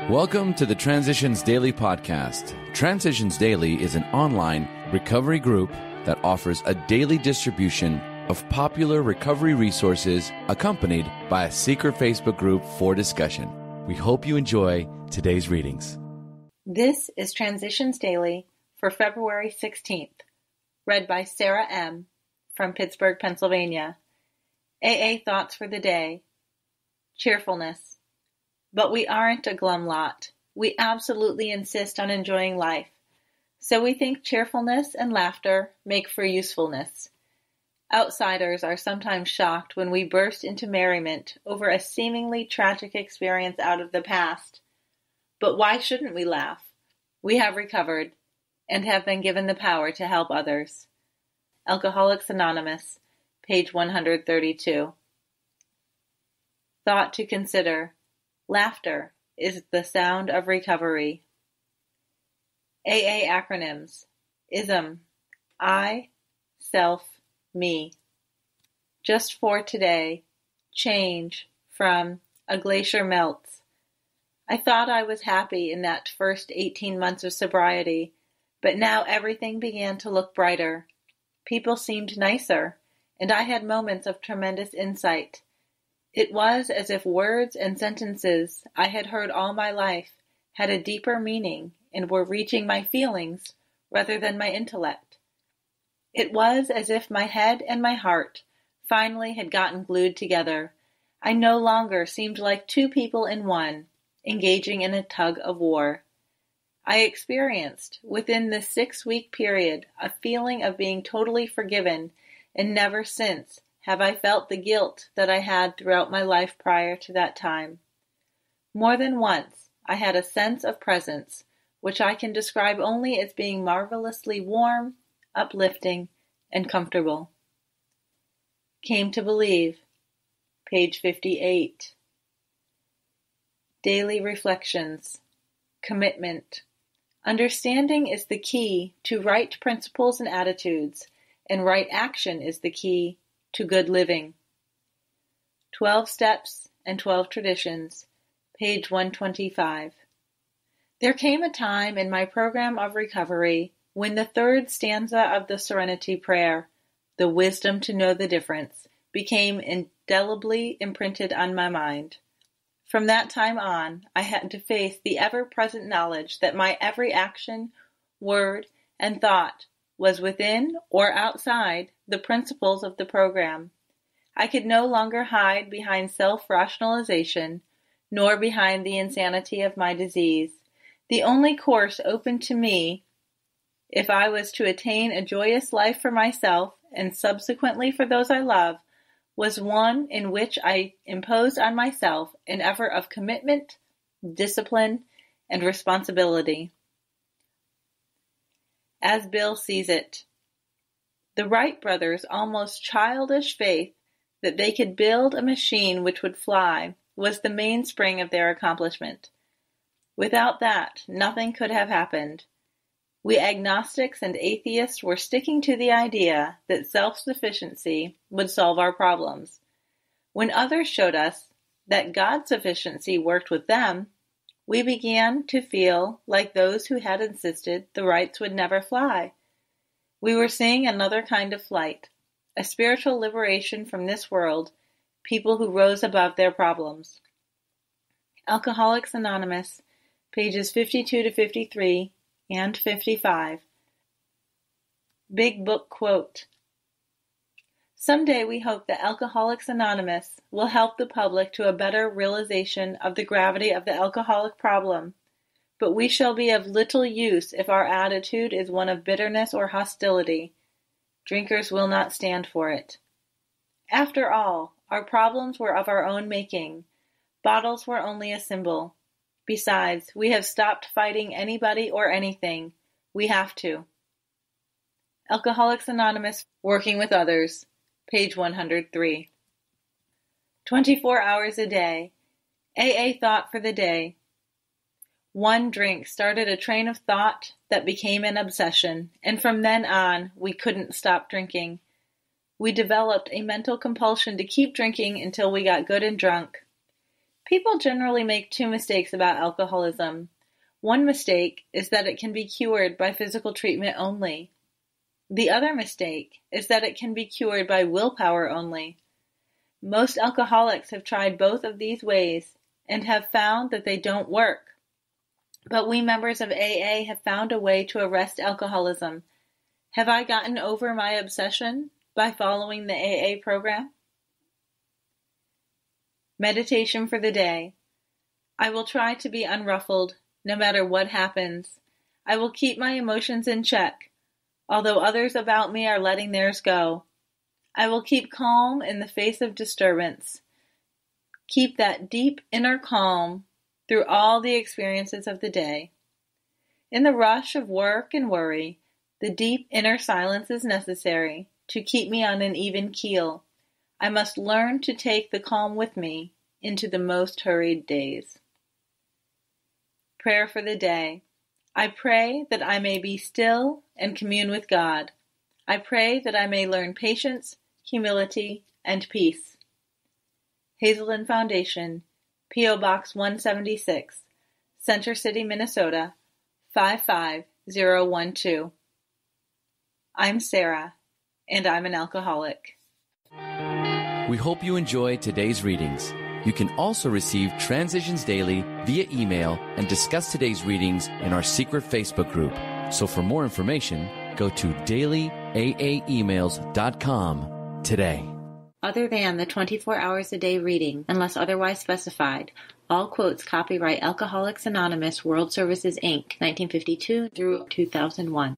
Welcome to the Transitions Daily podcast. Transitions Daily is an online recovery group that offers a daily distribution of popular recovery resources accompanied by a secret Facebook group for discussion. We hope you enjoy today's readings. This is Transitions Daily for February 16th, read by Sarah M. from Pittsburgh, Pennsylvania. AA Thoughts for the Day. Cheerfulness. But we aren't a glum lot. We absolutely insist on enjoying life. So we think cheerfulness and laughter make for usefulness. Outsiders are sometimes shocked when we burst into merriment over a seemingly tragic experience out of the past. But why shouldn't we laugh? We have recovered and have been given the power to help others. Alcoholics Anonymous, page 132. Thought to consider. Laughter is the sound of recovery. AA acronyms. ISM. I, self, me. Just for today. Change from a glacier melts. I thought I was happy in that first 18 months of sobriety, but now everything began to look brighter. People seemed nicer, and I had moments of tremendous insight. It was as if words and sentences I had heard all my life had a deeper meaning and were reaching my feelings rather than my intellect. It was as if my head and my heart finally had gotten glued together. I no longer seemed like two people in one, engaging in a tug of war. I experienced, within this 6-week period, a feeling of being totally forgiven, and never since have I felt the guilt that I had throughout my life prior to that time. More than once, I had a sense of presence, which I can describe only as being marvelously warm, uplifting, and comfortable. Came to believe, page 58. Daily reflections. Commitment. Understanding is the key to right principles and attitudes, and right action is the key to good living. 12 Steps and 12 Traditions, page 125. There came a time in my program of recovery when the third stanza of the Serenity Prayer, the wisdom to know the difference, became indelibly imprinted on my mind. From that time on, I had to face the ever-present knowledge that my every action, word, and thought was within or outside the principles of the program. I could no longer hide behind self-rationalization, nor behind the insanity of my disease. The only course open to me, if I was to attain a joyous life for myself and subsequently for those I love, was one in which I imposed on myself an effort of commitment, discipline, and responsibility. As Bill sees it, the Wright brothers' almost childish faith that they could build a machine which would fly was the mainspring of their accomplishment. Without that, nothing could have happened. We agnostics and atheists were sticking to the idea that self-sufficiency would solve our problems. When others showed us that God's sufficiency worked with them, we began to feel like those who had insisted the Wrights would never fly. We were seeing another kind of flight, a spiritual liberation from this world, people who rose above their problems. Alcoholics Anonymous, pages 52 to 53 and 55. Big Book Quote. Someday we hope that Alcoholics Anonymous will help the public to a better realization of the gravity of the alcoholic problem, but we shall be of little use if our attitude is one of bitterness or hostility. Drinkers will not stand for it. After all, our problems were of our own making. Bottles were only a symbol. Besides, we have stopped fighting anybody or anything. We have to. Alcoholics Anonymous, Working with Others, page 103. 24 hours a day. AA thought for the day. One drink started a train of thought that became an obsession, and from then on, we couldn't stop drinking. We developed a mental compulsion to keep drinking until we got good and drunk. People generally make two mistakes about alcoholism. One mistake is that it can be cured by physical treatment only. The other mistake is that it can be cured by willpower only. Most alcoholics have tried both of these ways and have found that they don't work. But we members of AA have found a way to arrest alcoholism. Have I gotten over my obsession by following the AA program? Meditation for the day. I will try to be unruffled, no matter what happens. I will keep my emotions in check, although others about me are letting theirs go. I will keep calm in the face of disturbance. Keep that deep inner calm through all the experiences of the day. In the rush of work and worry, the deep inner silence is necessary to keep me on an even keel. I must learn to take the calm with me into the most hurried days. Prayer for the day. I pray that I may be still and commune with God. I pray that I may learn patience, humility, and peace. Hazelden Foundation, P.O. Box 176, Center City, Minnesota, 55012. I'm Sarah, and I'm an alcoholic. We hope you enjoyed today's readings. You can also receive Transitions Daily via email and discuss today's readings in our secret Facebook group. So for more information, go to dailyaaemails.com today. Other than the 24 hours a day reading, unless otherwise specified, all quotes copyright Alcoholics Anonymous World Services, Inc., 1952 through 2001.